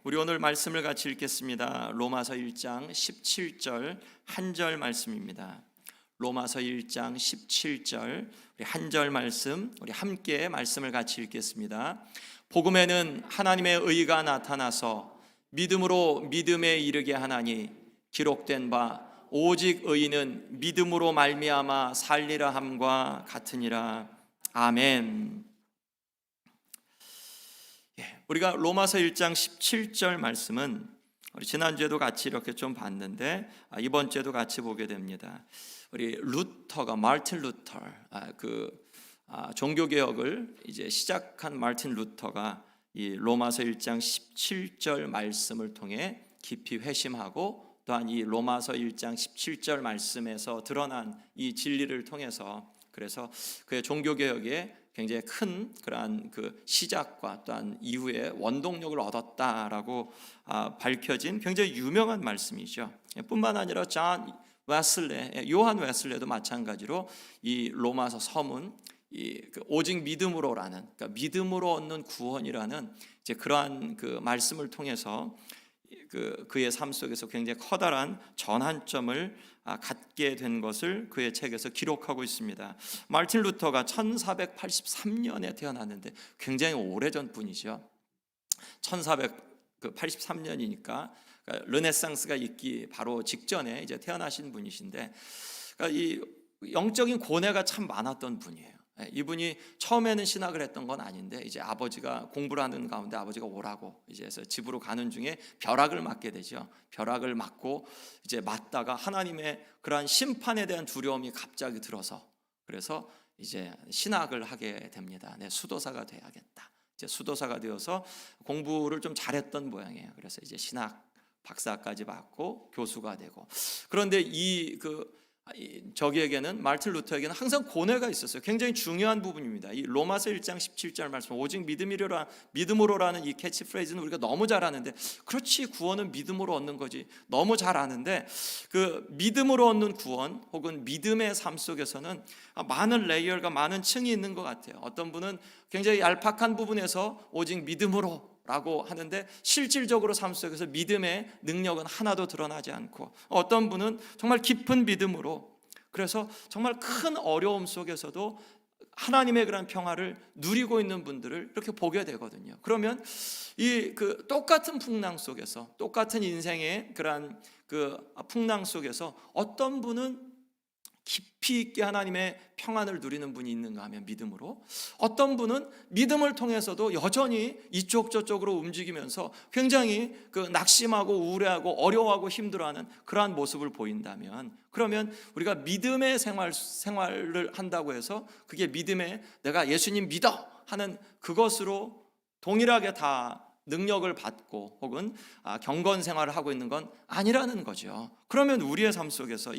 우리 오늘 말씀을 같이 읽겠습니다. 로마서 1장 17절 한 절 말씀입니다. 로마서 1장 17절 우리 한 절 말씀, 우리 함께 말씀을 같이 읽겠습니다. 복음에는 하나님의 의가 나타나서 믿음으로 믿음에 이르게 하나니 기록된 바 오직 의인은 믿음으로 말미암아 살리라 함과 같으니라. 아멘. 우리가 로마서 1장 17절 말씀은 우리 지난주에도 같이 이렇게 좀 봤는데 이번 주에도 같이 보게 됩니다. 우리 마르틴 루터, 종교개혁을 이제 시작한 마르틴 루터가 이 로마서 1장 17절 말씀을 통해 깊이 회심하고, 또한 이 로마서 1장 17절 말씀에서 드러난 이 진리를 통해서, 그래서 그의 종교개혁에 굉장히 큰 그러한 그 시작과 또한 이후에 원동력을 얻었다라고 밝혀진 굉장히 유명한 말씀이죠. 뿐만 아니라 요한 웨슬레도 마찬가지로 이 로마서 서문, 오직 믿음으로라는, 그러니까 믿음으로 얻는 구원이라는 이제 그러한 그 말씀을 통해서 그의 삶 속에서 굉장히 커다란 전환점을 갖게 된 것을 그의 책에서 기록하고 있습니다. 마르틴 루터가 1483년에 태어났는데 굉장히 오래전 분이죠. 1483년이니까 르네상스가 있기 바로 직전에 이제 태어나신 분이신데, 그러니까 이 영적인 고뇌가 참 많았던 분이에요. 이분이 처음에는 신학을 했던 건 아닌데, 이제 아버지가 공부를 하는 가운데 아버지가 오라고 이제 해서 집으로 가는 중에 벼락을 맞게 되죠. 벼락을 맞고 이제 맞다가 하나님의 그러한 심판에 대한 두려움이 갑자기 들어서, 그래서 이제 신학을 하게 됩니다. 수도사가 돼야겠다. 이제 수도사가 되어서 공부를 좀 잘했던 모양이에요. 그래서 이제 신학 박사까지 받고 교수가 되고, 그런데 저기에게는, 마르틴 루터에게는 항상 고뇌가 있었어요. 굉장히 중요한 부분입니다. 이 로마서 1장 17절 말씀, 오직 믿음으로라는 이 캐치프레이즈는 우리가 너무 잘 아는데, 그렇지, 구원은 믿음으로 얻는 거지, 너무 잘 아는데, 그 믿음으로 얻는 구원 혹은 믿음의 삶 속에서는 많은 레이어가, 많은 층이 있는 것 같아요. 어떤 분은 굉장히 얄팍한 부분에서 오직 믿음으로 라고 하는데, 실질적으로 삶 속에서 믿음의 능력은 하나도 드러나지 않고, 어떤 분은 정말 깊은 믿음으로, 그래서 정말 큰 어려움 속에서도 하나님의 그런 평화를 누리고 있는 분들을 이렇게 보게 되거든요. 그러면 똑같은 풍랑 속에서, 똑같은 인생의 그런 풍랑 속에서 어떤 분은 깊이 있게 하나님의 평안을 누리는 분이 있는가 하면 믿음으로, 어떤 분은 믿음을 통해서도 여전히 이쪽 저쪽으로 움직이면서 굉장히 낙심하고 우울해하고 어려워하고 힘들어하는 그러한 모습을 보인다면, 그러면 우리가 믿음의 생활을 한다고 해서 그게 믿음의, 내가 예수님 믿어 하는 그것으로 동일하게 다 능력을 받고 혹은 경건 생활을 하고 있는 건 아니라는 거죠. 그러면 우리의 삶 속에서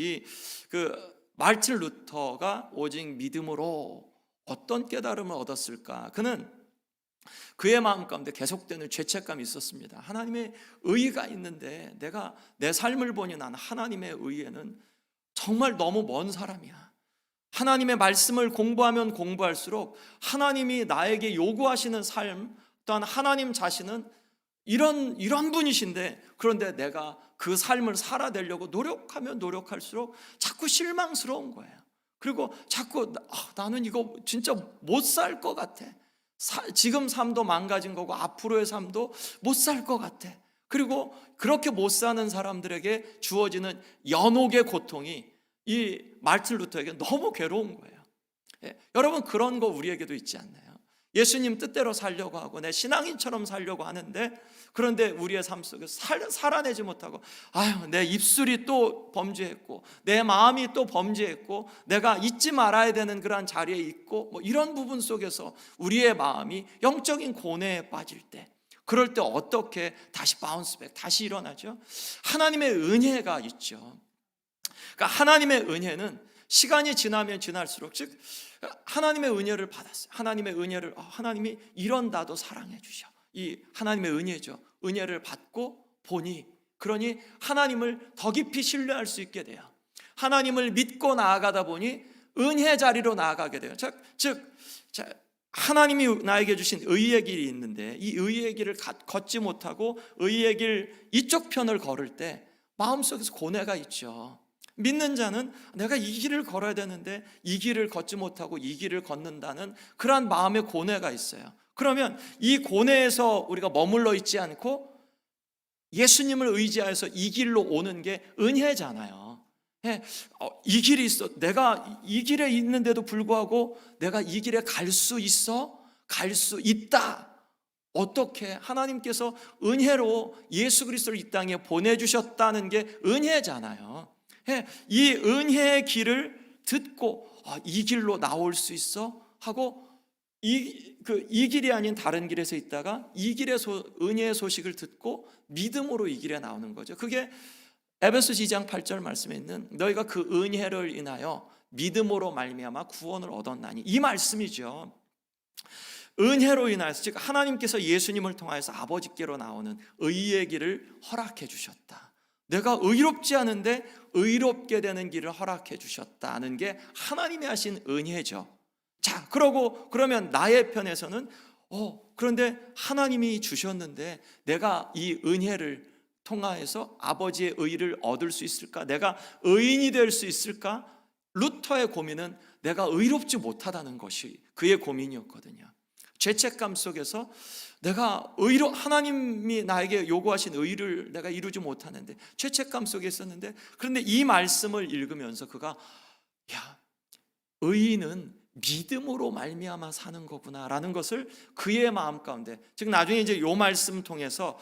마르틴 루터가 오직 믿음으로 어떤 깨달음을 얻었을까? 그는 그의 마음 가운데 계속되는 죄책감이 있었습니다. 하나님의 의가 있는데 내가 내 삶을 보니 나는 하나님의 의에는 정말 너무 먼 사람이야. 하나님의 말씀을 공부하면 공부할수록 하나님이 나에게 요구하시는 삶, 또한 하나님 자신은 이런 분이신데, 그런데 내가 그 삶을 살아내려고 노력하면 노력할수록 자꾸 실망스러운 거예요. 그리고 자꾸 나는 이거 진짜 못 살 것 같아. 지금 삶도 망가진 거고 앞으로의 삶도 못 살 것 같아. 그리고 그렇게 못 사는 사람들에게 주어지는 연옥의 고통이 이 마르틴 루터에게 너무 괴로운 거예요. 여러분, 그런 거 우리에게도 있지 않나요? 예수님 뜻대로 살려고 하고 내 신앙인처럼 살려고 하는데, 그런데 우리의 삶 속에서 살아내지 못하고, 내 입술이 또 범죄했고 내 마음이 또 범죄했고 내가 잊지 말아야 되는 그런 자리에 있고, 이런 부분 속에서 우리의 마음이 영적인 고뇌에 빠질 때, 그럴 때 어떻게 다시 바운스백, 다시 일어나죠? 하나님의 은혜가 있죠. 그러니까 하나님의 은혜는 시간이 지나면 지날수록, 즉 하나님의 은혜를 받았어요. 하나님의 은혜를, 하나님이 이런 나도 사랑해 주셔. 이 하나님의 은혜죠. 은혜를 받고 보니, 그러니 하나님을 더 깊이 신뢰할 수 있게 돼요. 하나님을 믿고 나아가다 보니 은혜 자리로 나아가게 돼요. 즉 하나님이 나에게 주신 의의 길이 있는데 이 의의 길을 걷지 못하고 의의 길 이쪽 편을 걸을 때 마음속에서 고뇌가 있죠. 믿는 자는 내가 이 길을 걸어야 되는데 이 길을 걷지 못하고 이 길을 걷는다는 그러한 마음의 고뇌가 있어요. 그러면 이 고뇌에서 우리가 머물러 있지 않고 예수님을 의지하여서 이 길로 오는 게 은혜잖아요. 이 길이 있어. 내가 이 길에 있는데도 불구하고 내가 이 길에 갈 수 있어? 갈 수 있다. 어떻게? 하나님께서 은혜로 예수 그리스도를 이 땅에 보내주셨다는 게 은혜잖아요. 이 은혜의 길을 듣고 이 길로 나올 수 있어? 하고 이 길이 아닌 다른 길에서 있다가 이 길의 은혜의 소식을 듣고 믿음으로 이 길에 나오는 거죠. 그게 에베소 2장 8절 말씀에 있는 너희가 그 은혜를 인하여 믿음으로 말미암아 구원을 얻었나니 이 말씀이죠. 은혜로 인하여서 즉 하나님께서 예수님을 통하여서 아버지께로 나오는 의의 길을 허락해 주셨다. 내가 의롭지 않은데 의롭게 되는 길을 허락해 주셨다는 게 하나님이 하신 은혜죠. 자, 그러면 나의 편에서는 그런데 하나님이 주셨는데 내가 이 은혜를 통하여서 아버지의 의를 얻을 수 있을까? 내가 의인이 될 수 있을까? 루터의 고민은 내가 의롭지 못하다는 것이 그의 고민이었거든요. 죄책감 속에서 내가 하나님이 나에게 요구하신 의를 내가 이루지 못하는데 죄책감 속에 있었는데, 그런데 이 말씀을 읽으면서 그가 의인은 믿음으로 말미암아 사는 거구나라는 것을 그의 마음 가운데, 즉 나중에 이제 요 말씀 통해서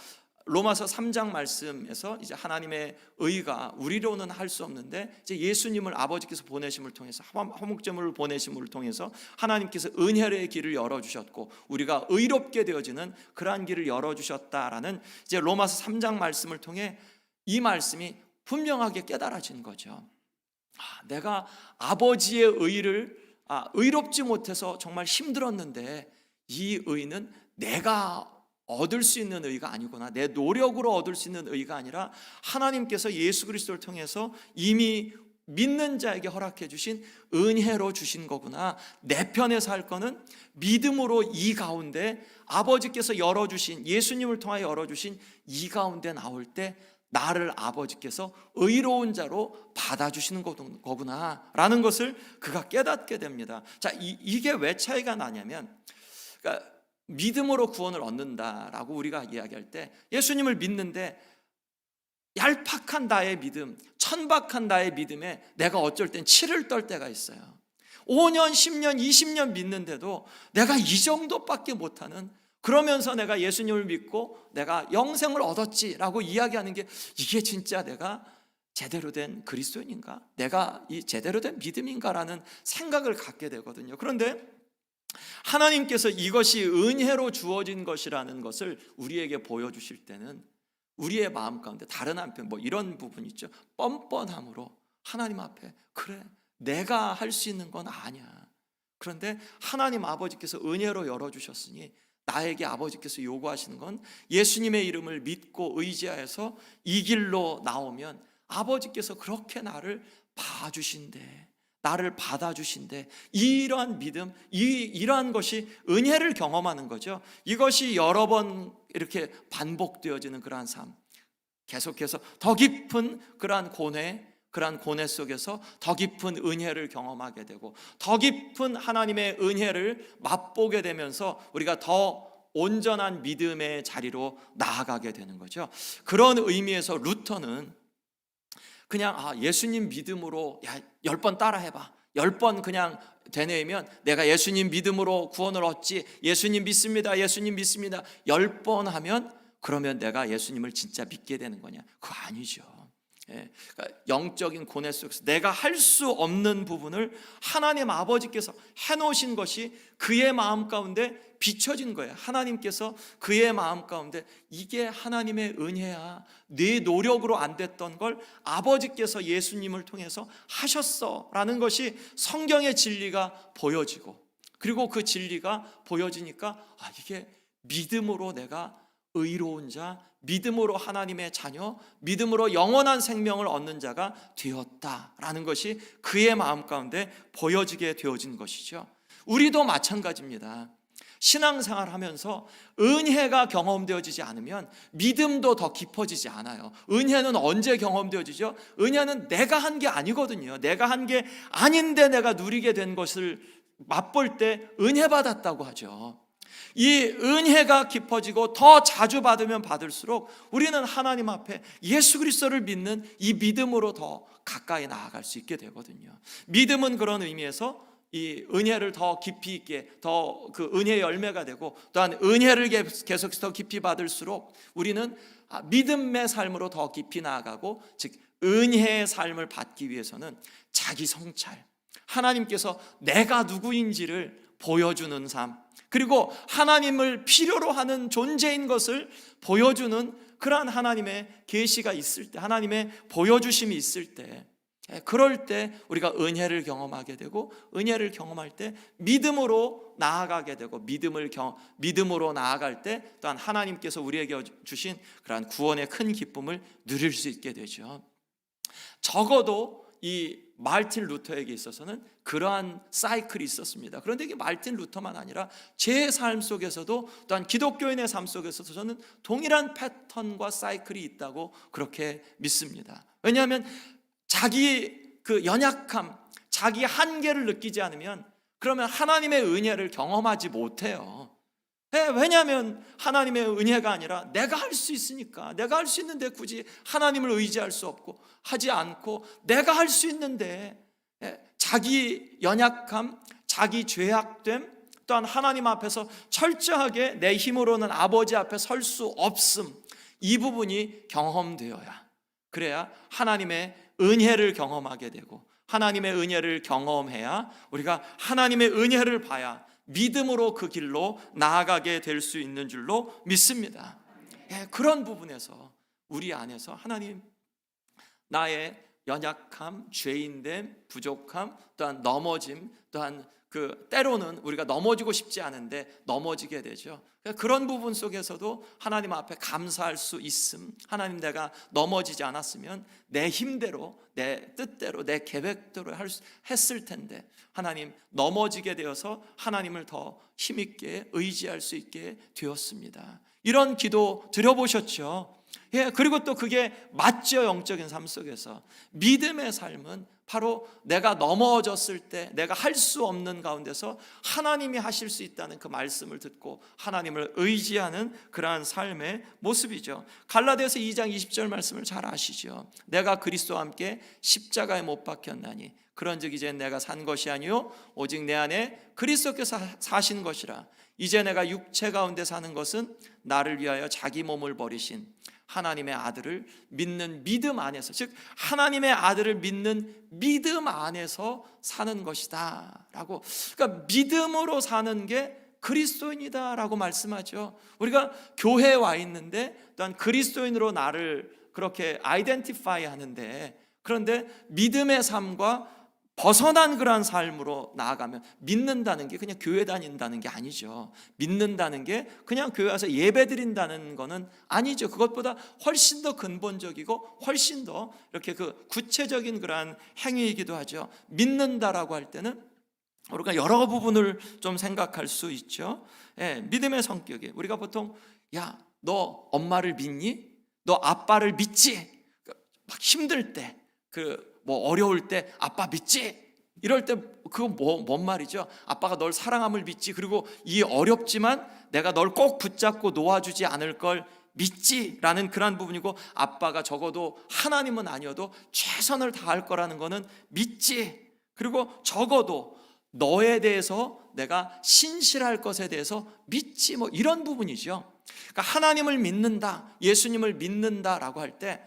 로마서 3장 말씀에서 이제 하나님의 의가 우리로는 할 수 없는데 이제 예수님을 아버지께서 보내심을 통해서 화목제물을 보내심을 통해서 하나님께서 은혜의 길을 열어주셨고 우리가 의롭게 되어지는 그러한 길을 열어주셨다라는 이제 로마서 3장 말씀을 통해 이 말씀이 분명하게 깨달아진 거죠. 내가 아버지의 의를 의롭지 못해서 정말 힘들었는데 이 의는 내가 얻을 수 있는 의가 아니구나, 내 노력으로 얻을 수 있는 의가 아니라 하나님께서 예수 그리스도를 통해서 이미 믿는 자에게 허락해 주신 은혜로 주신 거구나. 내 편에서 할 거는 믿음으로 이 가운데 아버지께서 열어주신, 예수님을 통하여 열어주신 이 가운데 나올 때 나를 아버지께서 의로운 자로 받아주시는 거구나 라는 것을 그가 깨닫게 됩니다. 자, 이게 왜 차이가 나냐면, 그러니까 믿음으로 구원을 얻는다라고 우리가 이야기할 때 예수님을 믿는데 얄팍한 나의 믿음, 천박한 나의 믿음에 내가 어쩔 땐 치를 떨 때가 있어요. 5년, 10년, 20년 믿는데도 내가 이 정도밖에 못하는, 그러면서 내가 예수님을 믿고 내가 영생을 얻었지라고 이야기하는 게 이게 진짜 내가 제대로 된 그리스도인인가? 내가 이 제대로 된 믿음인가라는 생각을 갖게 되거든요. 그런데 하나님께서 이것이 은혜로 주어진 것이라는 것을 우리에게 보여주실 때는 우리의 마음 가운데 다른 한편 이런 부분이 있죠. 뻔뻔함으로 하나님 앞에 그래 내가 할 수 있는 건 아니야. 그런데 하나님 아버지께서 은혜로 열어주셨으니 나에게 아버지께서 요구하시는 건 예수님의 이름을 믿고 의지하여서 이 길로 나오면 아버지께서 그렇게 나를 봐주신대, 나를 받아주신대. 이러한 믿음, 이러한 것이 은혜를 경험하는 거죠. 이것이 여러 번 이렇게 반복되어지는 그러한 삶, 계속해서 더 깊은 그러한 고뇌 속에서 더 깊은 은혜를 경험하게 되고 더 깊은 하나님의 은혜를 맛보게 되면서 우리가 더 온전한 믿음의 자리로 나아가게 되는 거죠. 그런 의미에서 루터는 그냥 예수님 믿음으로 10번 따라해봐, 10번 그냥 되뇌이면 내가 예수님 믿음으로 구원을 얻지, 예수님 믿습니다, 예수님 믿습니다 10번 하면 그러면 내가 예수님을 진짜 믿게 되는 거냐? 그거 아니죠. 그러니까 영적인 고뇌 속에서 내가 할 수 없는 부분을 하나님 아버지께서 해놓으신 것이 그의 마음 가운데 비춰진 거예요. 하나님께서 그의 마음 가운데 이게 하나님의 은혜야, 네 노력으로 안 됐던 걸 아버지께서 예수님을 통해서 하셨어 라는 것이 성경의 진리가 보여지고, 그리고 그 진리가 보여지니까 이게 믿음으로 내가 의로운 자, 믿음으로 하나님의 자녀, 믿음으로 영원한 생명을 얻는 자가 되었다라는 것이 그의 마음 가운데 보여지게 되어진 것이죠. 우리도 마찬가지입니다. 신앙생활 하면서 은혜가 경험되어지지 않으면 믿음도 더 깊어지지 않아요. 은혜는 언제 경험되어지죠? 은혜는 내가 한 게 아니거든요. 내가 한 게 아닌데 내가 누리게 된 것을 맛볼 때 은혜 받았다고 하죠. 이 은혜가 깊어지고 더 자주 받으면 받을수록 우리는 하나님 앞에 예수 그리스도를 믿는 이 믿음으로 더 가까이 나아갈 수 있게 되거든요. 믿음은 그런 의미에서 이 은혜를 더 깊이 있게, 더 그 은혜의 열매가 되고, 또한 은혜를 계속해서 더 깊이 받을수록 우리는 믿음의 삶으로 더 깊이 나아가고, 즉 은혜의 삶을 받기 위해서는 자기 성찰, 하나님께서 내가 누구인지를 보여주는 삶, 그리고 하나님을 필요로 하는 존재인 것을 보여주는 그러한 하나님의 계시가 있을 때, 하나님의 보여주심이 있을 때, 그럴 때 우리가 은혜를 경험하게 되고, 은혜를 경험할 때 믿음으로 나아가게 되고, 믿음으로 나아갈 때 또한 하나님께서 우리에게 주신 그러한 구원의 큰 기쁨을 누릴 수 있게 되죠. 적어도 이 마르틴 루터에게 있어서는 그러한 사이클이 있었습니다. 그런데 이게 마르틴 루터만 아니라 제 삶 속에서도, 또한 기독교인의 삶 속에서도 저는 동일한 패턴과 사이클이 있다고 그렇게 믿습니다. 왜냐하면 자기 그 연약함, 자기 한계를 느끼지 않으면 그러면 하나님의 은혜를 경험하지 못해요. 왜냐하면 하나님의 은혜가 아니라 내가 할 수 있으니까, 내가 할 수 있는데 굳이 하나님을 의지할 수 없고, 하지 않고 내가 할 수 있는데 자기 연약함, 자기 죄악됨, 또한 하나님 앞에서 철저하게 내 힘으로는 아버지 앞에 설 수 없음, 이 부분이 경험되어야, 그래야 하나님의 은혜를 경험하게 되고, 하나님의 은혜를 경험해야 우리가 하나님의 은혜를 봐야 믿음으로 그 길로 나아가게 될 수 있는 줄로 믿습니다. 그런 부분에서 우리 안에서 하나님, 나의 연약함, 죄인됨, 부족함, 또한 넘어짐, 또한 그 때로는 우리가 넘어지고 싶지 않은데 넘어지게 되죠. 그런 부분 속에서도 하나님 앞에 감사할 수 있음. 하나님, 내가 넘어지지 않았으면 내 힘대로, 내 뜻대로, 내 계획대로 했을 텐데 하나님, 넘어지게 되어서 하나님을 더 힘있게 의지할 수 있게 되었습니다. 이런 기도 드려보셨죠? 그리고 또 그게 맞죠. 영적인 삶 속에서 믿음의 삶은 바로 내가 넘어졌을 때, 내가 할 수 없는 가운데서 하나님이 하실 수 있다는 그 말씀을 듣고 하나님을 의지하는 그러한 삶의 모습이죠. 갈라디아서 2장 20절 말씀을 잘 아시죠. 내가 그리스도와 함께 십자가에 못 박혔나니 그런즉 이제 내가 산 것이 아니요 오직 내 안에 그리스도께서 사신 것이라. 이제 내가 육체 가운데 사는 것은 나를 위하여 자기 몸을 버리신 하나님의 아들을 믿는 믿음 안에서, 즉 하나님의 아들을 믿는 믿음 안에서 사는 것이다 라고, 그러니까 믿음으로 사는 게 그리스도인이다 라고 말씀하죠. 우리가 교회에 와 있는데 또한 그리스도인으로 나를 그렇게 아이덴티파이 하는데, 그런데 믿음의 삶과 벗어난 그러한 삶으로 나아가면, 믿는다는 게 그냥 교회 다닌다는 게 아니죠. 믿는다는 게 그냥 교회 와서 예배 드린다는 거는 아니죠. 그것보다 훨씬 더 근본적이고 훨씬 더 이렇게 그 구체적인 그러한 행위이기도 하죠. 믿는다라고 할 때는 우리가 여러 부분을 좀 생각할 수 있죠. 믿음의 성격이, 우리가 보통 야, 너 엄마를 믿니? 너 아빠를 믿지? 막 힘들 때, 뭐 어려울 때 아빠 믿지? 이럴 때 그거 뭔 말이죠? 아빠가 널 사랑함을 믿지? 그리고 이 어렵지만 내가 널 꼭 붙잡고 놓아주지 않을 걸 믿지? 라는 그런 부분이고, 아빠가 적어도 하나님은 아니어도 최선을 다할 거라는 거는 믿지? 그리고 적어도 너에 대해서 내가 신실할 것에 대해서 믿지? 뭐 이런 부분이죠. 그러니까 하나님을 믿는다, 예수님을 믿는다라고 할 때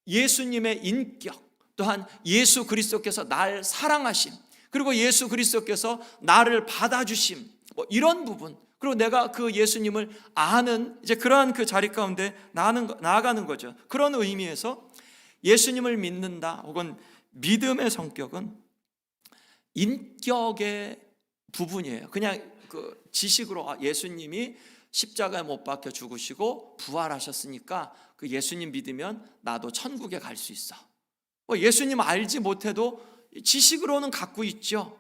예수님의 인격, 또한 예수 그리스도께서 날 사랑하심, 그리고 예수 그리스도께서 나를 받아주심, 뭐 이런 부분, 그리고 내가 그 예수님을 아는 이제 그러한 그 자리 가운데 나아가는 거죠. 그런 의미에서 예수님을 믿는다 혹은 믿음의 성격은 인격의 부분이에요. 그냥 그 지식으로 예수님이 십자가에 못 박혀 죽으시고 부활하셨으니까 그 예수님 믿으면 나도 천국에 갈 수 있어. 예수님 알지 못해도 지식으로는 갖고 있죠.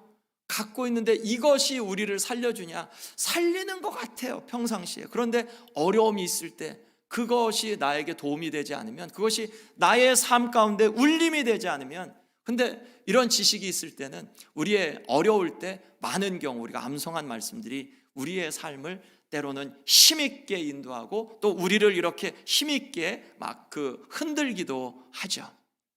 갖고 있는데 이것이 우리를 살려주냐? 살리는 것 같아요, 평상시에. 그런데 어려움이 있을 때 그것이 나에게 도움이 되지 않으면, 그것이 나의 삶 가운데 울림이 되지 않으면, 근데 이런 지식이 있을 때는 우리의 어려울 때 많은 경우 우리가 암송한 말씀들이 우리의 삶을 때로는 힘있게 인도하고 또 우리를 이렇게 힘있게 막 흔들기도 하죠.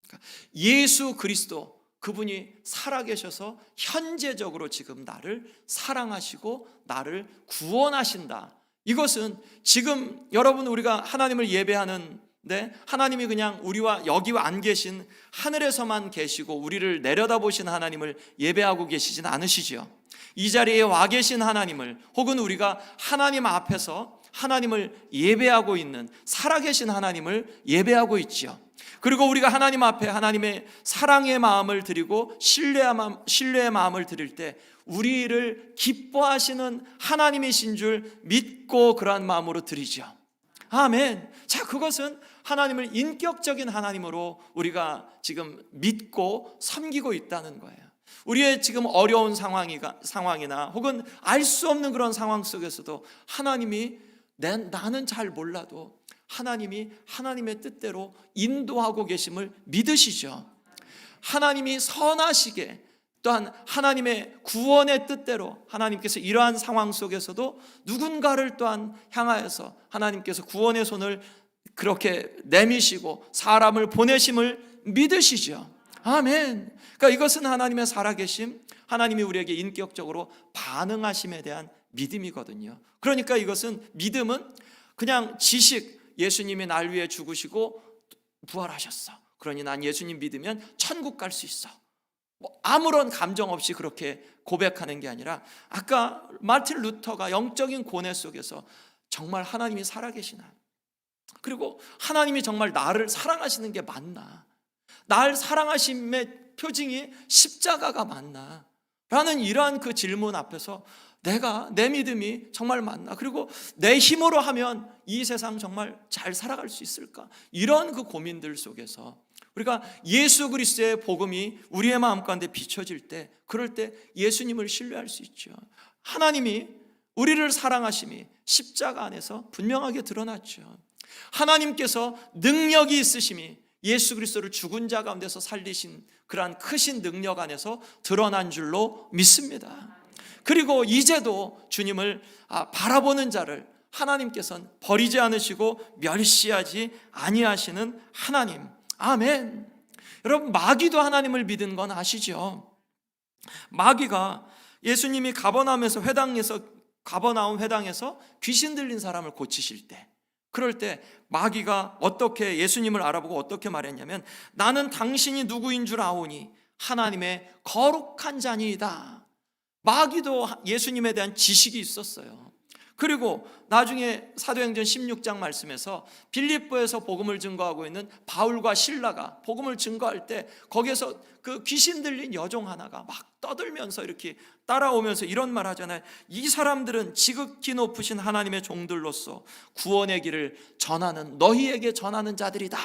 그러니까 예수 그리스도, 그분이 살아계셔서 현재적으로 지금 나를 사랑하시고 나를 구원하신다. 이것은 지금 여러분, 우리가 하나님을 예배하는데 하나님이 그냥 우리와 여기 안 계신 하늘에서만 계시고 우리를 내려다보신 하나님을 예배하고 계시진 않으시죠. 이 자리에 와 계신 하나님을, 혹은 우리가 하나님 앞에서 하나님을 예배하고 있는 살아계신 하나님을 예배하고 있죠. 그리고 우리가 하나님 앞에 하나님의 사랑의 마음을 드리고 신뢰의 마음을 드릴 때 우리를 기뻐하시는 하나님이신 줄 믿고 그러한 마음으로 드리죠. 아멘. 자, 그것은 하나님을 인격적인 하나님으로 우리가 지금 믿고 섬기고 있다는 거예요. 우리의 지금 어려운 상황이나 혹은 알 수 없는 그런 상황 속에서도 하나님이 나는 잘 몰라도 하나님이 하나님의 뜻대로 인도하고 계심을 믿으시죠. 하나님이 선하시게, 또한 하나님의 구원의 뜻대로 하나님께서 이러한 상황 속에서도 누군가를 또한 향하여서 하나님께서 구원의 손을 그렇게 내미시고 사람을 보내심을 믿으시죠. 아멘. 그러니까 이것은 하나님의 살아계심, 하나님이 우리에게 인격적으로 반응하심에 대한 믿음이거든요. 그러니까 이것은, 믿음은 그냥 지식, 예수님이 날 위해 죽으시고 부활하셨어, 그러니 난 예수님 믿으면 천국 갈 수 있어, 아무런 감정 없이 그렇게 고백하는 게 아니라, 아까 마틴 루터가 영적인 고뇌 속에서 정말 하나님이 살아계시나, 그리고 하나님이 정말 나를 사랑하시는 게 맞나, 날 사랑하심의 표징이 십자가가 맞나 라는 이러한 그 질문 앞에서 내 믿음이 정말 맞나, 그리고 내 힘으로 하면 이 세상 정말 잘 살아갈 수 있을까, 이런 그 고민들 속에서 우리가 예수 그리스도의 복음이 우리의 마음 가운데 비춰질 때, 그럴 때 예수님을 신뢰할 수 있죠. 하나님이 우리를 사랑하심이 십자가 안에서 분명하게 드러났죠. 하나님께서 능력이 있으심이 예수 그리스도를 죽은 자 가운데서 살리신 그러한 크신 능력 안에서 드러난 줄로 믿습니다. 그리고 이제도 주님을 바라보는 자를 하나님께서는 버리지 않으시고 멸시하지 아니하시는 하나님. 아멘. 여러분, 마귀도 하나님을 믿은 건 아시죠? 마귀가 예수님이 가버나움 회당에서 귀신 들린 사람을 고치실 때, 그럴 때 마귀가 어떻게 예수님을 알아보고 어떻게 말했냐면, 나는 당신이 누구인 줄 아오니 하나님의 거룩한 자니이다. 마귀도 예수님에 대한 지식이 있었어요. 그리고 나중에 사도행전 16장 말씀에서 빌립보에서 복음을 증거하고 있는 바울과 실라가 복음을 증거할 때 거기에서 그 귀신 들린 여종 하나가 막 떠들면서 이렇게 따라오면서 이런 말 하잖아요. 이 사람들은 지극히 높으신 하나님의 종들로서 구원의 길을 전하는, 너희에게 전하는 자들이다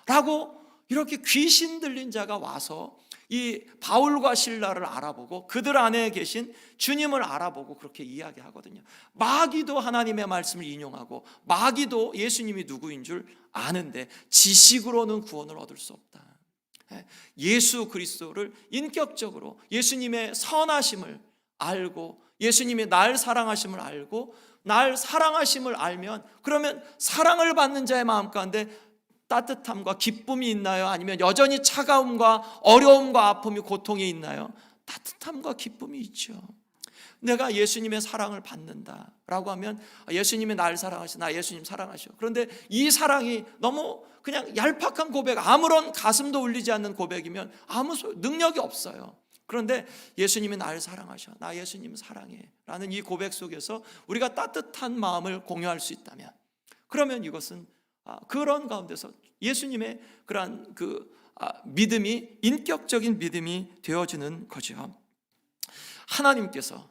라고, 이렇게 귀신 들린 자가 와서 이 바울과 실라를 알아보고 그들 안에 계신 주님을 알아보고 그렇게 이야기하거든요. 마귀도 하나님의 말씀을 인용하고 마귀도 예수님이 누구인 줄 아는데 지식으로는 구원을 얻을 수 없다. 예수 그리스도를 인격적으로, 예수님의 선하심을 알고 예수님이 날 사랑하심을 알고 날 사랑하심을 알면, 그러면 사랑을 받는 자의 마음 가운데 따뜻함과 기쁨이 있나요? 아니면 여전히 차가움과 어려움과 아픔이, 고통이 있나요? 따뜻함과 기쁨이 있죠. 내가 예수님의 사랑을 받는다라고 하면 예수님이 날 사랑하시고 나 예수님 사랑하셔. 그런데 이 사랑이 너무 그냥 얄팍한 고백, 아무런 가슴도 울리지 않는 고백이면 아무 능력이 없어요. 그런데 예수님이 나를 사랑하셔, 나 예수님 사랑해 라는 이 고백 속에서 우리가 따뜻한 마음을 공유할 수 있다면, 그러면 이것은 그런 가운데서 예수님의 그러한 믿음이 인격적인 믿음이 되어지는 거죠. 하나님께서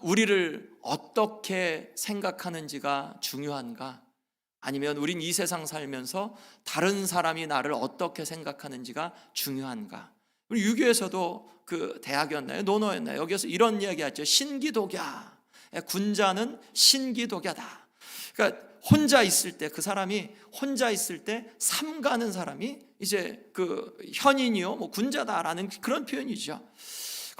우리를 어떻게 생각하는지가 중요한가, 아니면 우린 이 세상 살면서 다른 사람이 나를 어떻게 생각하는지가 중요한가, 우리 유교에서도 그 대학이었나요? 논어였나요? 여기서 이런 이야기하죠. 신기독야. 군자는 신기독야다. 그러니까 혼자 있을 때, 그 사람이 혼자 있을 때 삼가는 사람이 이제 그 현인이요, 뭐 군자다라는 그런 표현이죠.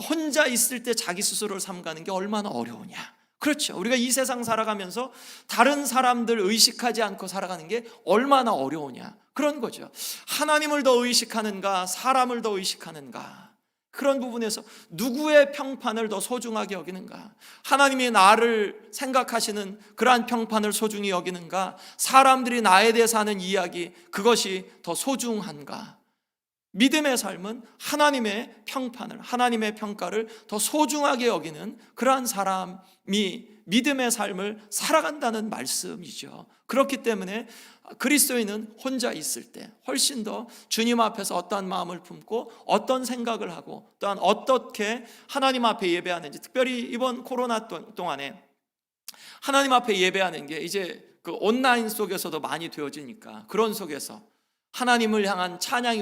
혼자 있을 때 자기 스스로를 삼가는 게 얼마나 어려우냐. 그렇죠. 우리가 이 세상 살아가면서 다른 사람들 의식하지 않고 살아가는 게 얼마나 어려우냐. 그런 거죠. 하나님을 더 의식하는가, 사람을 더 의식하는가. 그런 부분에서 누구의 평판을 더 소중하게 여기는가? 하나님이 나를 생각하시는 그러한 평판을 소중히 여기는가? 사람들이 나에 대해서 하는 이야기, 그것이 더 소중한가? 믿음의 삶은 하나님의 평판을, 하나님의 평가를 더 소중하게 여기는 그러한 사람이 믿음의 삶을 살아간다는 말씀이죠. 그렇기 때문에 그리스도인은 혼자 있을 때 훨씬 더 주님 앞에서 어떠한 마음을 품고 어떤 생각을 하고 또한 어떻게 하나님 앞에 예배하는지, 특별히 이번 코로나 동안에 하나님 앞에 예배하는 게 이제 그 온라인 속에서도 많이 되어지니까, 그런 속에서 하나님을 향한 찬양이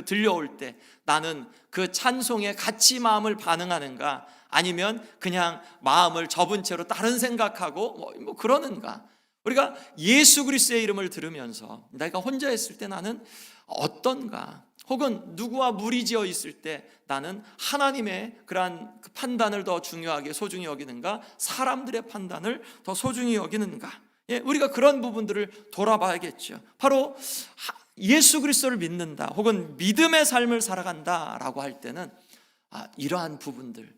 들려올 때 나는 그 찬송에 같이 마음을 반응하는가, 아니면 그냥 마음을 접은 채로 다른 생각하고 뭐 그러는가. 우리가 예수 그리스도의 이름을 들으면서 내가 혼자 있을 때 나는 어떤가, 혹은 누구와 무리지어 있을 때 나는 하나님의 그러한 판단을 더 중요하게 소중히 여기는가, 사람들의 판단을 더 소중히 여기는가. 우리가 그런 부분들을 돌아봐야겠죠. 바로 예수 그리스도를 믿는다, 혹은 믿음의 삶을 살아간다라고 할 때는 이러한 부분들,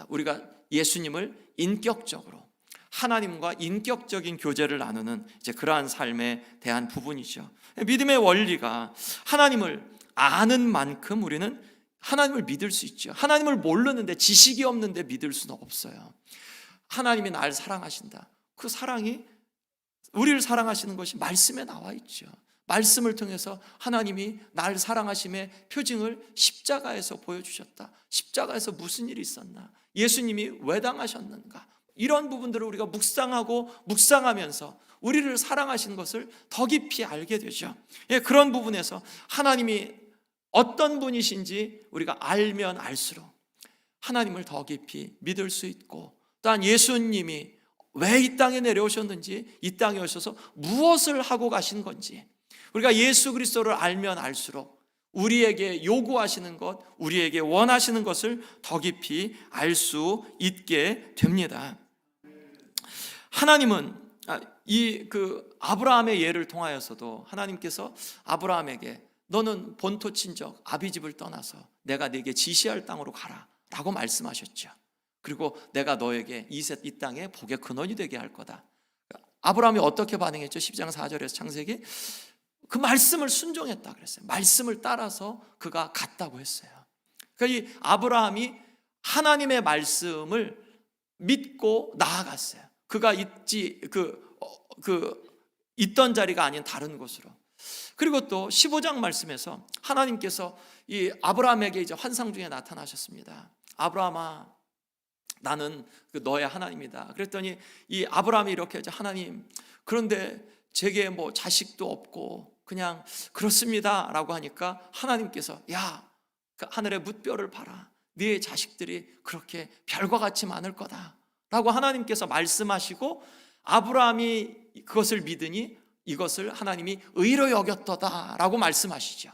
우리가 예수님을 인격적으로 하나님과 인격적인 교제를 나누는 이제 그러한 삶에 대한 부분이죠. 믿음의 원리가 하나님을 아는 만큼 우리는 하나님을 믿을 수 있죠. 하나님을 모르는데, 지식이 없는데 믿을 수는 없어요. 하나님이 나를 사랑하신다. 그 사랑이, 우리를 사랑하시는 것이 말씀에 나와 있죠. 말씀을 통해서 하나님이 나를 사랑하심의 표징을 십자가에서 보여주셨다. 십자가에서 무슨 일이 있었나? 예수님이 왜 당하셨는가? 이런 부분들을 우리가 묵상하면서 우리를 사랑하신 것을 더 깊이 알게 되죠. 그런 부분에서 하나님이 어떤 분이신지 우리가 알면 알수록 하나님을 더 깊이 믿을 수 있고, 또한 예수님이 왜 이 땅에 내려오셨는지, 이 땅에 오셔서 무엇을 하고 가신 건지, 우리가 예수 그리스도를 알면 알수록 우리에게 요구하시는 것, 우리에게 원하시는 것을 더 깊이 알 수 있게 됩니다. 하나님은 아브라함의 예를 통하여서도 하나님께서 아브라함에게 너는 본토 친척 아비 집을 떠나서 내가 네게 지시할 땅으로 가라 라고 말씀하셨죠. 그리고 내가 너에게 이 땅에 복의 근원이 되게 할 거다. 아브라함이 어떻게 반응했죠? 12장 4절에서 창세기, 그 말씀을 순종했다 그랬어요. 말씀을 따라서 그가 갔다고 했어요. 그러니까 이 아브라함이 하나님의 말씀을 믿고 나아갔어요. 그가 있던 자리가 아닌 다른 곳으로. 그리고 또 15장 말씀에서 하나님께서 이 아브라함에게 이제 환상 중에 나타나셨습니다. 아브라함아, 나는 너의 하나님이다. 그랬더니 이 아브라함이 이렇게 이제, 하나님, 그런데 제게 뭐 자식도 없고 그냥 그렇습니다 라고 하니까 하나님께서, 야, 그 하늘의 뭇별을 봐라. 네 자식들이 그렇게 별과 같이 많을 거다 라고 하나님께서 말씀하시고, 아브라함이 그것을 믿으니 이것을 하나님이 의로 여겼도다 라고 말씀하시죠.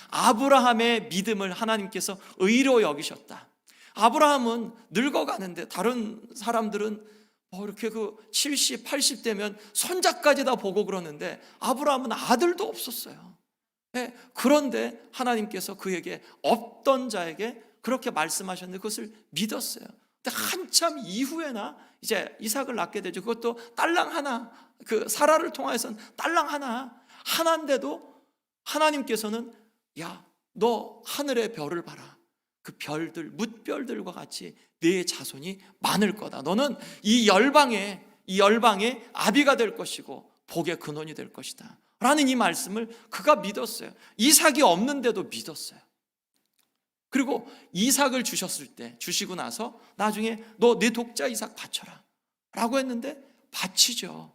아브라함의 믿음을 하나님께서 의로 여기셨다. 아브라함은 늙어가는데, 다른 사람들은 이렇게 70, 80 되면 손자까지 다 보고 그러는데 아브라함은 아들도 없었어요. 그런데 하나님께서 그에게 없던 자에게 그렇게 말씀하셨는데 그것을 믿었어요. 근데 한참 이후에나 이제 이삭을 낳게 되죠. 그것도 딸랑 하나, 그 사라를 통해서는 딸랑 하나인데도 하나님께서는, 야, 너 하늘의 별을 봐라. 그 별들, 뭇별들과 같이 네 자손이 많을 거다. 너는 이 열방의 아비가 될 것이고 복의 근원이 될 것이다 라는 이 말씀을 그가 믿었어요. 이삭이 없는데도 믿었어요. 그리고 이삭을 주시고 나서 나중에 너 내 독자 이삭 바쳐라 라고 했는데 바치죠.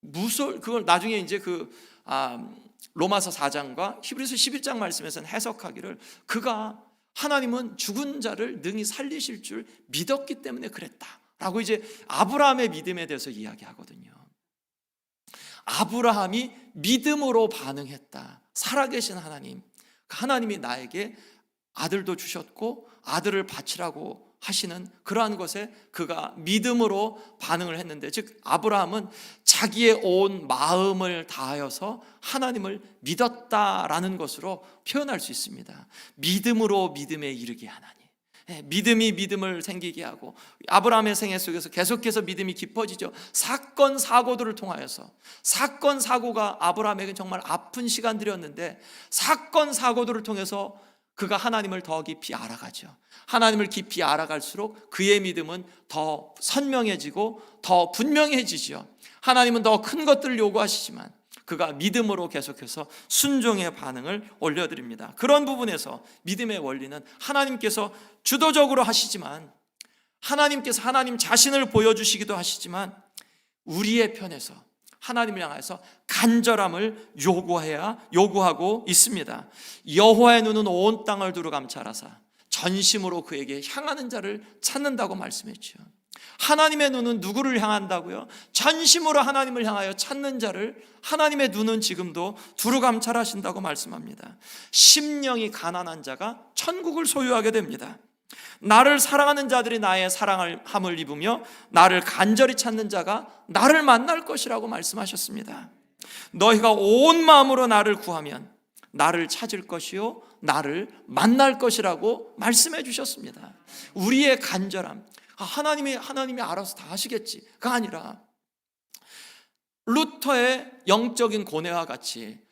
그걸 나중에 이제 로마서 4장과 히브리서 11장 말씀에서는 해석하기를 그가 하나님은 죽은 자를 능히 살리실 줄 믿었기 때문에 그랬다라고 이제 아브라함의 믿음에 대해서 이야기하거든요. 아브라함이 믿음으로 반응했다. 살아계신 하나님, 하나님이 나에게 아들도 주셨고 아들을 바치라고 하시는 그러한 것에 그가 믿음으로 반응을 했는데, 즉 아브라함은 자기의 온 마음을 다하여서 하나님을 믿었다라는 것으로 표현할 수 있습니다. 믿음으로 믿음에 이르게 하나니, 믿음이 믿음을 생기게 하고, 아브라함의 생애 속에서 계속해서 믿음이 깊어지죠. 사건 사고들을 통하여서, 사건 사고가 아브라함에게 정말 아픈 시간들이었는데 사건 사고들을 통해서 그가 하나님을 더 깊이 알아가죠. 하나님을 깊이 알아갈수록 그의 믿음은 더 선명해지고 더 분명해지죠. 하나님은 더 큰 것들을 요구하시지만 그가 믿음으로 계속해서 순종의 반응을 올려드립니다. 그런 부분에서 믿음의 원리는 하나님께서 주도적으로 하시지만, 하나님께서 하나님 자신을 보여주시기도 하시지만, 우리의 편에서 하나님을 향해서 간절함을 요구하고 있습니다. 여호와의 눈은 온 땅을 두루 감찰하사 전심으로 그에게 향하는 자를 찾는다고 말씀했죠. 하나님의 눈은 누구를 향한다고요? 전심으로 하나님을 향하여 찾는 자를 하나님의 눈은 지금도 두루 감찰하신다고 말씀합니다. 심령이 가난한 자가 천국을 소유하게 됩니다. 나를 사랑하는 자들이 나의 사랑함을 입으며 나를 간절히 찾는 자가 나를 만날 것이라고 말씀하셨습니다. 너희가 온 마음으로 나를 구하면 나를 찾을 것이요 나를 만날 것이라고 말씀해 주셨습니다. 우리의 간절함, 하나님이 알아서 다 하시겠지가 아니라 루터의 영적인 고뇌와 같이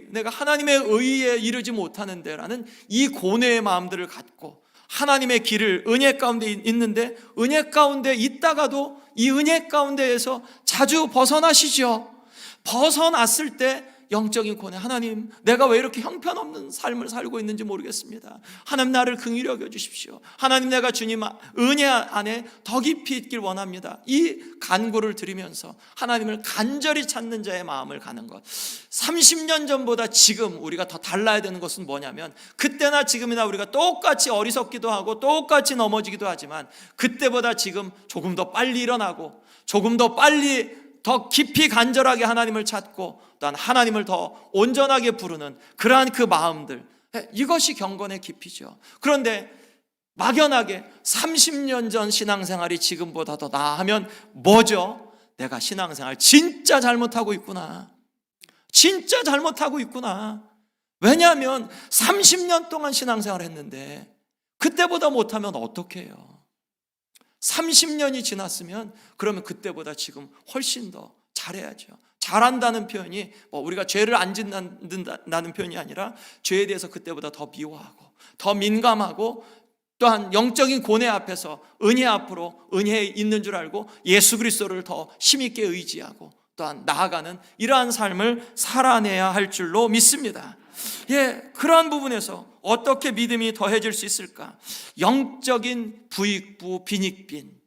내가 하나님의 의에 이르지 못하는데 라는 이 고뇌의 마음들을 갖고 하나님의 길을 은혜 가운데 있는데, 은혜 가운데 있다가도 이 은혜 가운데에서 자주 벗어나시죠. 벗어났을 때 영적인 고뇌, 하나님 내가 왜 이렇게 형편없는 삶을 살고 있는지 모르겠습니다. 하나님 나를 긍휼히 여겨주십시오. 하나님 내가 주님 은혜 안에 더 깊이 있길 원합니다. 이 간구를 드리면서 하나님을 간절히 찾는 자의 마음을 가는 것, 30년 전보다 지금 우리가 더 달라야 되는 것은 뭐냐면, 그때나 지금이나 우리가 똑같이 어리석기도 하고 똑같이 넘어지기도 하지만 그때보다 지금 조금 더 빨리 일어나고 조금 더 빨리 더 깊이 간절하게 하나님을 찾고 또한 하나님을 더 온전하게 부르는 그러한 그 마음들, 이것이 경건의 깊이죠. 그런데 막연하게 30년 전 신앙생활이 지금보다 더 나아하면 뭐죠? 내가 신앙생활 진짜 잘못하고 있구나. 진짜 잘못하고 있구나. 왜냐하면 30년 동안 신앙생활을 했는데 그때보다 못하면 어떻게 해요? 30년이 지났으면 그러면 그때보다 지금 훨씬 더 잘해야죠. 잘한다는 표현이 우리가 죄를 안 짓는다는 표현이 아니라 죄에 대해서 그때보다 더 미워하고 더 민감하고, 또한 영적인 고뇌 앞에서 은혜 앞으로 은혜에 있는 줄 알고 예수 그리스도를 더 힘있게 의지하고 또한 나아가는 이러한 삶을 살아내야 할 줄로 믿습니다. 그러한 부분에서 어떻게 믿음이 더해질 수 있을까? 영적인 부익부 빈익빈.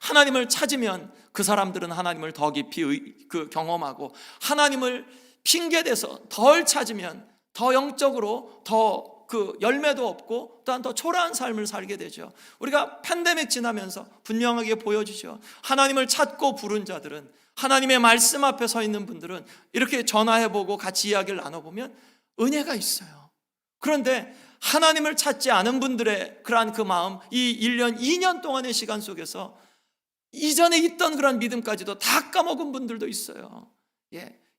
하나님을 찾으면 그 사람들은 하나님을 더 깊이 경험하고, 하나님을 핑계대서 덜 찾으면 더 영적으로 더 열매도 없고 또한 더 초라한 삶을 살게 되죠. 우리가 팬데믹 지나면서 분명하게 보여주죠. 하나님을 찾고 부른 자들은, 하나님의 말씀 앞에 서 있는 분들은 이렇게 전화해보고 같이 이야기를 나눠보면 은혜가 있어요. 그런데 하나님을 찾지 않은 분들의 그러한 그 마음, 이 1년, 2년 동안의 시간 속에서 이전에 있던 그런 믿음까지도 다 까먹은 분들도 있어요.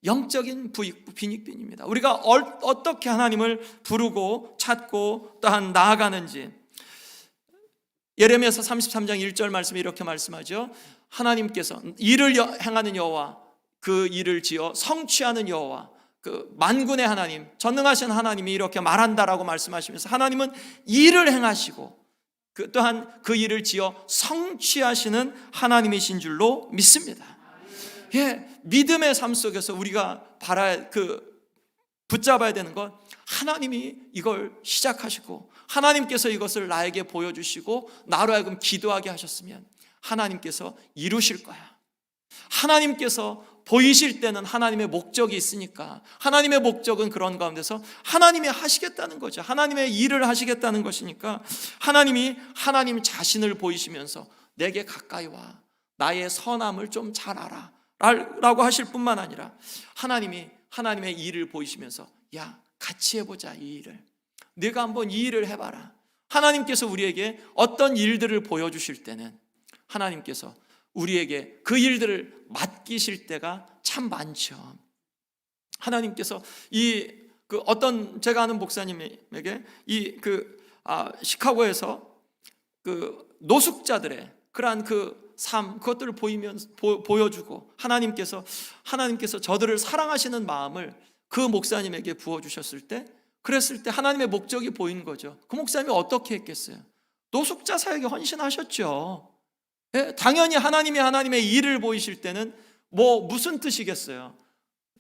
영적인 부익부 빈익빈입니다. 우리가 어떻게 하나님을 부르고 찾고 또한 나아가는지, 예레미야서 33장 1절 말씀이 이렇게 말씀하죠. 하나님께서 일을 행하는 여호와, 그 일을 지어 성취하는 여호와, 그 만군의 하나님, 전능하신 하나님이 이렇게 말한다라고 말씀하시면서 하나님은 일을 행하시고 또한 그 일을 지어 성취하시는 하나님이신 줄로 믿습니다. 믿음의 삶 속에서 우리가 붙잡아야 되는 건, 하나님이 이걸 시작하시고 하나님께서 이것을 나에게 보여주시고 나로 하여금 기도하게 하셨으면 하나님께서 이루실 거야. 하나님께서 보이실 때는 하나님의 목적이 있으니까, 하나님의 목적은 그런 가운데서 하나님이 하시겠다는 거죠. 하나님의 일을 하시겠다는 것이니까 하나님 자신을 보이시면서 내게 가까이 와, 나의 선함을 좀 잘 알아 라고 하실 뿐만 아니라 하나님의 일을 보이시면서 야, 같이 해보자. 이 일을 네가 한번 이 일을 해봐라. 하나님께서 우리에게 어떤 일들을 보여주실 때는 하나님께서 우리에게 그 일들을 맡기실 때가 참 많죠. 하나님께서 제가 아는 목사님에게 시카고에서 노숙자들의 그러한 삶, 그것들을 보여주고 하나님께서 저들을 사랑하시는 마음을 그 목사님에게 부어주셨을 때, 그랬을 때 하나님의 목적이 보이는 거죠. 그 목사님이 어떻게 했겠어요? 노숙자 사역에 헌신하셨죠. 예, 당연히 하나님의 일을 보이실 때는 무슨 뜻이겠어요?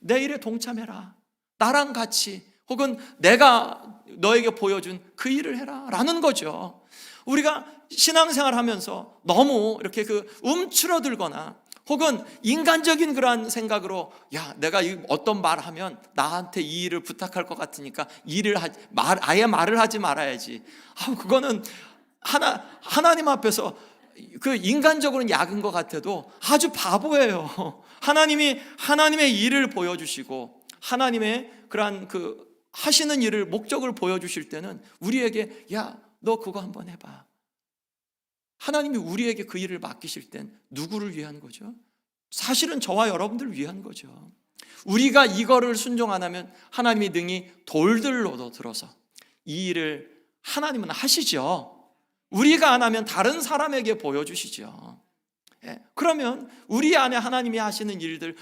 내 일에 동참해라, 나랑 같이, 혹은 내가 너에게 보여준 그 일을 해라 라는 거죠. 우리가 신앙생활 하면서 너무 이렇게 움츠러들거나 혹은 인간적인 그러한 생각으로 야, 내가 어떤 말을 하면 나한테 이 일을 부탁할 것 같으니까 아예 말을 하지 말아야지. 그거는 하나님 앞에서 인간적으로는 약은 것 같아도 아주 바보예요. 하나님의 일을 보여주시고 하나님의 그러한 하시는 일을, 목적을 보여주실 때는 우리에게 야, 너 그거 한번 해봐. 하나님이 우리에게 그 일을 맡기실 땐 누구를 위한 거죠? 사실은 저와 여러분들을 위한 거죠. 우리가 이거를 순종 안 하면 하나님이 능히 돌들로도 들어서 이 일을 하나님은 하시죠. 우리가 안 하면 다른 사람에게 보여주시죠. 그러면 우리 안에 하나님이 하시는 일들,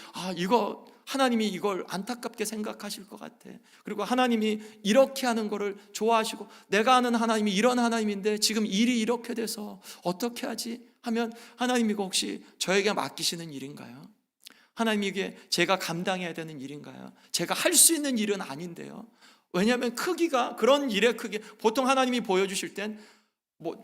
하나님이 이걸 안타깝게 생각하실 것 같아. 그리고 하나님이 이렇게 하는 거를 좋아하시고, 내가 아는 하나님이 이런 하나님인데 지금 일이 이렇게 돼서 어떻게 하지? 하면 하나님 이거 혹시 저에게 맡기시는 일인가요? 하나님 이게 제가 감당해야 되는 일인가요? 제가 할 수 있는 일은 아닌데요. 왜냐하면 그런 일의 크기, 보통 하나님이 보여주실 땐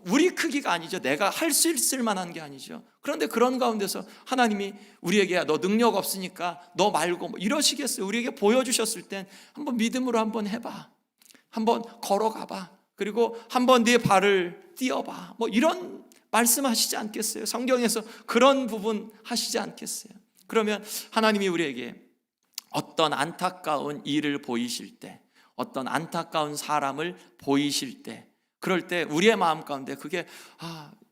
우리 크기가 아니죠. 내가 할 수 있을 만한 게 아니죠. 그런데 그런 가운데서 하나님이 우리에게 너 능력 없으니까 너 말고 이러시겠어요. 우리에게 보여주셨을 땐 한번 믿음으로 한번 해봐, 한번 걸어가봐, 그리고 한번 네 발을 띄어봐, 이런 말씀하시지 않겠어요? 성경에서 그런 부분 하시지 않겠어요? 그러면 하나님이 우리에게 어떤 안타까운 일을 보이실 때, 어떤 안타까운 사람을 보이실 때, 그럴 때 우리의 마음 가운데 그게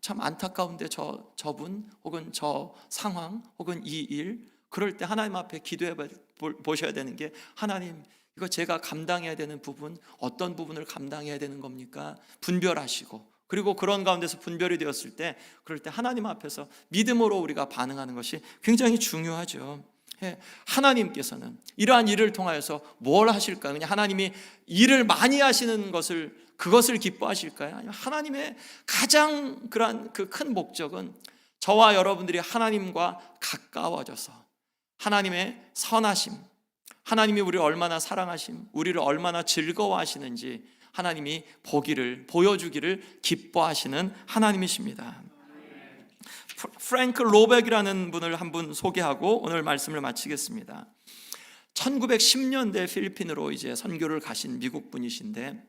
참 안타까운데 저분 혹은 저 상황 혹은 이 일, 그럴 때 하나님 앞에 기도해 보셔야 되는 게, 하나님 이거 제가 감당해야 되는 부분, 어떤 부분을 감당해야 되는 겁니까? 분별하시고, 그리고 그런 가운데서 분별이 되었을 때, 그럴 때 하나님 앞에서 믿음으로 우리가 반응하는 것이 굉장히 중요하죠. 하나님께서는 이러한 일을 통하여서 뭘 하실까요? 그냥 하나님이 일을 많이 하시는 그것을 기뻐하실까요? 아니면 하나님의 가장 그러한 큰 목적은 저와 여러분들이 하나님과 가까워져서 하나님의 선하심, 하나님이 우리를 얼마나 사랑하심, 우리를 얼마나 즐거워하시는지 하나님이 보여주기를 기뻐하시는 하나님이십니다. 프랭크 로백이라는 분을 한 분 소개하고 오늘 말씀을 마치겠습니다. 1910년대 필리핀으로 이제 선교를 가신 미국 분이신데,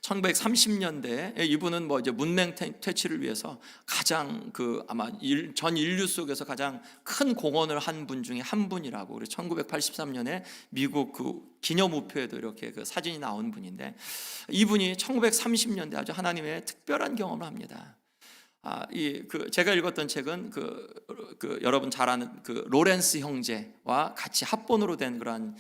1930년대에 이분은 이제 문맹 퇴치를 위해서 가장 아마 전 인류 속에서 가장 큰 공헌을 한 분 중에 한 분이라고, 그래서 1983년에 미국 기념 우표에도 이렇게 사진이 나온 분인데, 이분이 1930년대 아주 하나님의 특별한 경험을 합니다. 제가 읽었던 책은 여러분 잘 아는 로렌스 형제와 같이 합본으로 된 그런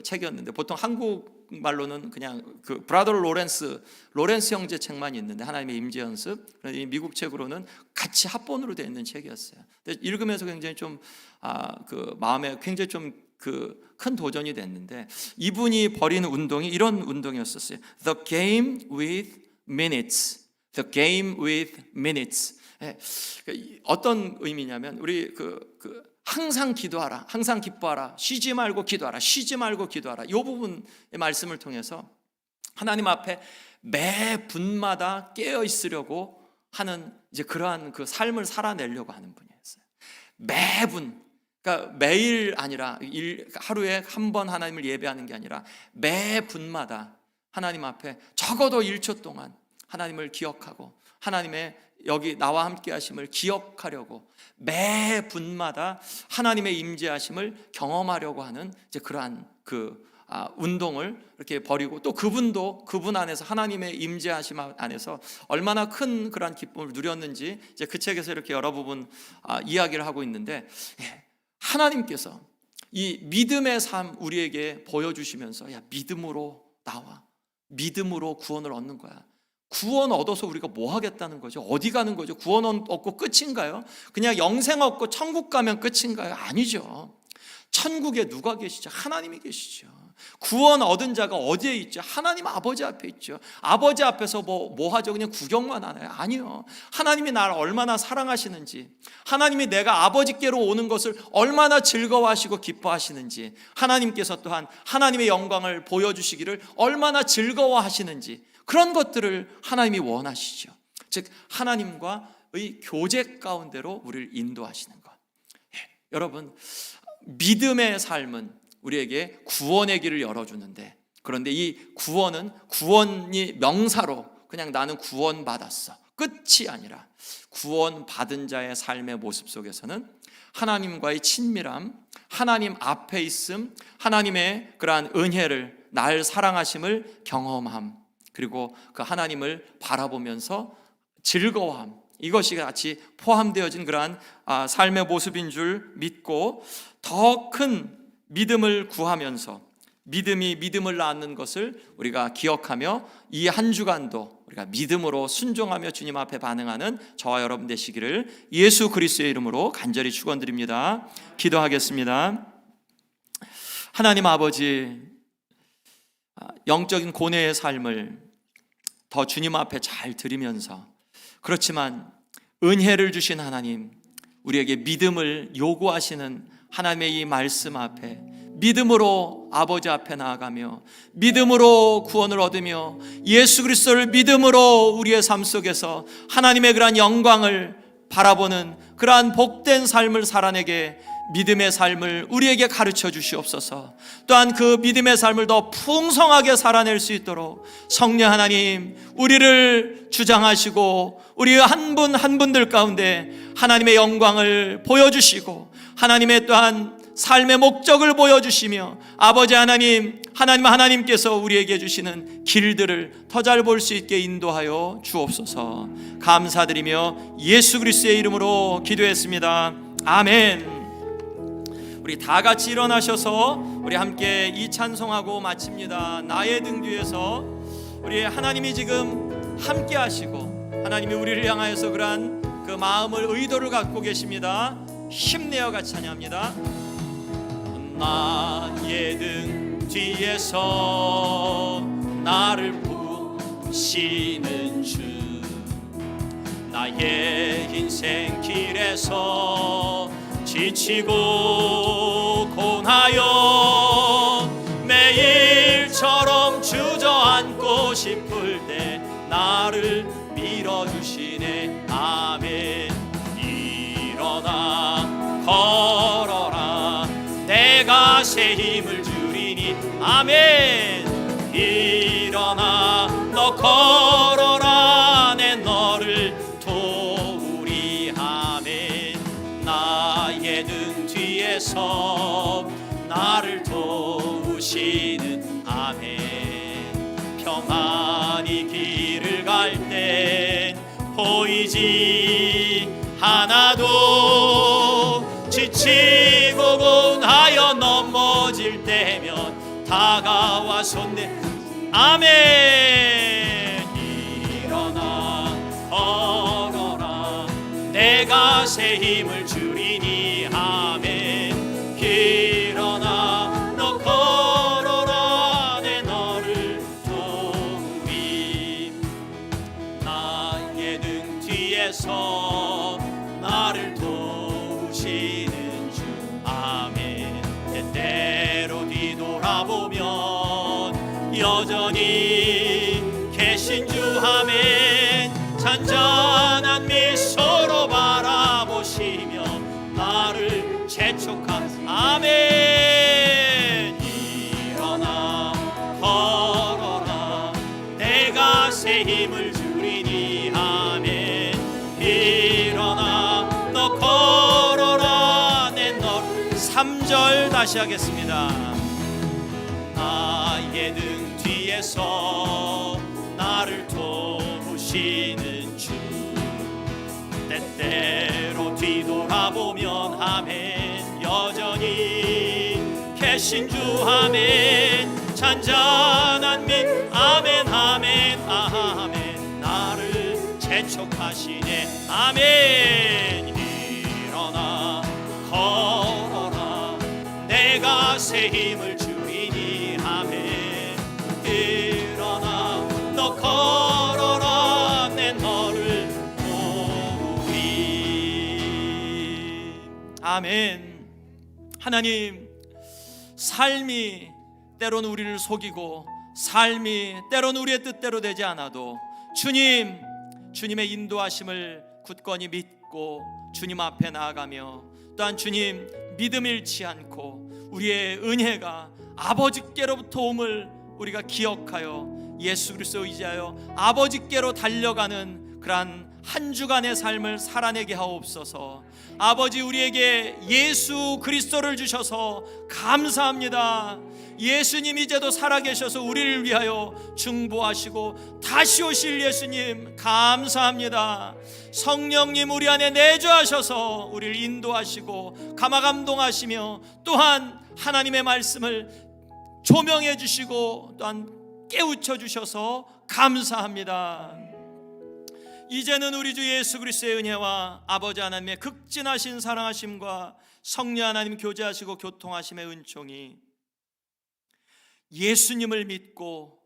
책이었는데, 보통 한국말로는 그냥 브라더 로렌스 형제 책만 있는데, 하나님의 임재 연습, 미국 책으로는 같이 합본으로 되어 있는 책이었어요. 읽으면서 굉장히 좀 마음에 굉장히 좀 큰 도전이 됐는데, 이분이 벌이는 운동이 이런 운동이었었어요. The game with minutes. The game with minutes. 어떤 의미냐면, 우리 항상 기도하라, 항상 기뻐하라, 쉬지 말고 기도하라, 쉬지 말고 기도하라. 이 부분의 말씀을 통해서 하나님 앞에 매 분마다 깨어 있으려고 하는 이제 그러한 삶을 살아내려고 하는 분이었어요. 매분 그러니까 매일 아니라 하루에 한 번 하나님을 예배하는 게 아니라 매 분마다 하나님 앞에 적어도 1초 동안 하나님을 기억하고 하나님의 여기 나와 함께 하심을 기억하려고 매 분마다 하나님의 임재하심을 경험하려고 하는 이제 그러한 운동을 이렇게 벌이고, 또 그분도 그분 안에서 하나님의 임재하심 안에서 얼마나 큰 그러한 기쁨을 누렸는지 이제 그 책에서 이렇게 여러 부분 이야기를 하고 있는데, 하나님께서 이 믿음의 삶 우리에게 보여주시면서 야, 믿음으로 나와, 믿음으로 구원을 얻는 거야. 구원 얻어서 우리가 뭐 하겠다는 거죠? 어디 가는 거죠? 구원 얻고 끝인가요? 그냥 영생 얻고 천국 가면 끝인가요? 아니죠. 천국에 누가 계시죠? 하나님이 계시죠. 구원 얻은 자가 어디에 있죠? 하나님 아버지 앞에 있죠. 아버지 앞에서 뭐 하죠? 그냥 구경만 하나요? 아니요. 하나님이 나를 얼마나 사랑하시는지, 하나님이 내가 아버지께로 오는 것을 얼마나 즐거워하시고 기뻐하시는지, 하나님께서 또한 하나님의 영광을 보여주시기를 얼마나 즐거워하시는지, 그런 것들을 하나님이 원하시죠. 즉 하나님과의 교제 가운데로 우리를 인도하시는 것. 여러분, 믿음의 삶은 우리에게 구원의 길을 열어주는데, 그런데 이 구원이 명사로 그냥 나는 구원받았어 끝이 아니라, 구원받은 자의 삶의 모습 속에서는 하나님과의 친밀함, 하나님 앞에 있음, 하나님의 그러한 은혜를, 날 사랑하심을 경험함, 그리고 그 하나님을 바라보면서 즐거워함, 이것이 같이 포함되어진 그러한 삶의 모습인 줄 믿고, 더 큰 믿음을 구하면서 믿음이 믿음을 낳는 것을 우리가 기억하며 이 한 주간도 우리가 믿음으로 순종하며 주님 앞에 반응하는 저와 여러분 되시기를 예수 그리스도의 이름으로 간절히 축원드립니다. 기도하겠습니다. 하나님 아버지, 영적인 고뇌의 삶을 더 주님 앞에 잘 드리면서, 그렇지만 은혜를 주신 하나님, 우리에게 믿음을 요구하시는 하나님의 이 말씀 앞에 믿음으로 아버지 앞에 나아가며 믿음으로 구원을 얻으며 예수 그리스도를 믿음으로 우리의 삶 속에서 하나님의 그러한 영광을 바라보는 그러한 복된 삶을 살아내게 믿음의 삶을 우리에게 가르쳐 주시옵소서. 또한 그 믿음의 삶을 더 풍성하게 살아낼 수 있도록 성령 하나님, 우리를 주장하시고 우리 한 분 한 분들 가운데 하나님의 영광을 보여주시고 하나님의 또한 삶의 목적을 보여주시며, 아버지 하나님께서 우리에게 주시는 길들을 더 잘 볼 수 있게 인도하여 주옵소서. 감사드리며 예수 그리스도의 이름으로 기도했습니다. 아멘. 우리 다 같이 일어나셔서 우리 함께 이 찬송하고 마칩니다. 나의 등 뒤에서 우리 하나님이 지금 함께 하시고 하나님이 우리를 향하여서 그러한 그 마음을, 의도를 갖고 계십니다. 힘내어 같이 찬양합니다. 나의 등 뒤에서 나를 보시는 주, 나의 인생 길에서 지치고 고나여 매일처럼 주저앉고 싶을 때 나를 밀어주시네. 아멘. 일어나 걸어라, 내가 새 힘을 주리니. 아멘. 일어나 너 걸어라, 내 너를 도우리. 아멘. 나의 등 뒤에서 나를 도우시는. 아멘. 평안히 길을 갈 때 보이지 하나도, 지치고 고나여 넘어질 때면 다가와 손내. 아멘. 일어나 걸어라, 내가 새 힘을 주리니. 아멘. 일어나 너 걸어라, 내 너를 도우리. 나의 등 뒤에서 나를 도우시는 주. 아멘. 때때로 뒤돌아보면 여전히 계신 주. 아멘. 잔잔한 미소로 바라보시며 나를 재촉하시는 다시 하겠습니다. 나의 등 뒤에서 나를 도우시는 주, 때때로 뒤돌아보면 아멘, 여전히 계신 주 아멘, 잔잔한 믿 아멘 아멘 아멘, 나를 재촉하시네 아멘. 일어나 걸어라, 내가 새 힘을 주리니 아멘. 일어나 너 걸어라, 내 너를 도우리. 아멘. 하나님, 삶이 때로는 우리를 속이고 삶이 때로는 우리의 뜻대로 되지 않아도 주님의 인도하심을 굳건히 믿고 주님 앞에 나아가며, 또한 주님 믿음 잃지 않고 우리의 은혜가 아버지께로부터 옴을 우리가 기억하여 예수 그리스도 의지하여 아버지께로 달려가는 그러한 한 주간의 삶을 살아내게 하옵소서. 아버지, 우리에게 예수 그리스도를 주셔서 감사합니다. 예수님 이제도 살아계셔서 우리를 위하여 중보하시고 다시 오실 예수님 감사합니다. 성령님 우리 안에 내주하셔서 우리를 인도하시고 감화감동하시며, 또한 하나님의 말씀을 조명해 주시고 또한 깨우쳐 주셔서 감사합니다. 이제는 우리 주 예수 그리스도의 은혜와 아버지 하나님의 극진하신 사랑하심과 성령 하나님 교제하시고 교통하심의 은총이 예수님을 믿고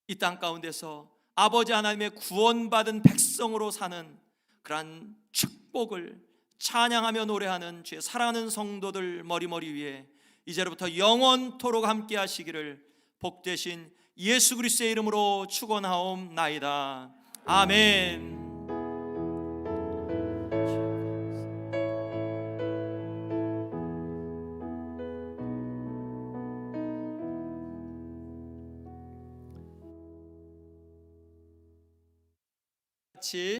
이 땅 가운데서 아버지 하나님의 구원받은 백성으로 사는 그러한 축복을 찬양하며 노래하는 주의 사랑하는 성도들 머리머리 위에 이제로부터 영원토록 함께 하시기를 복되신 예수 그리스도의 이름으로 축원하옵나이다. 아멘. 같이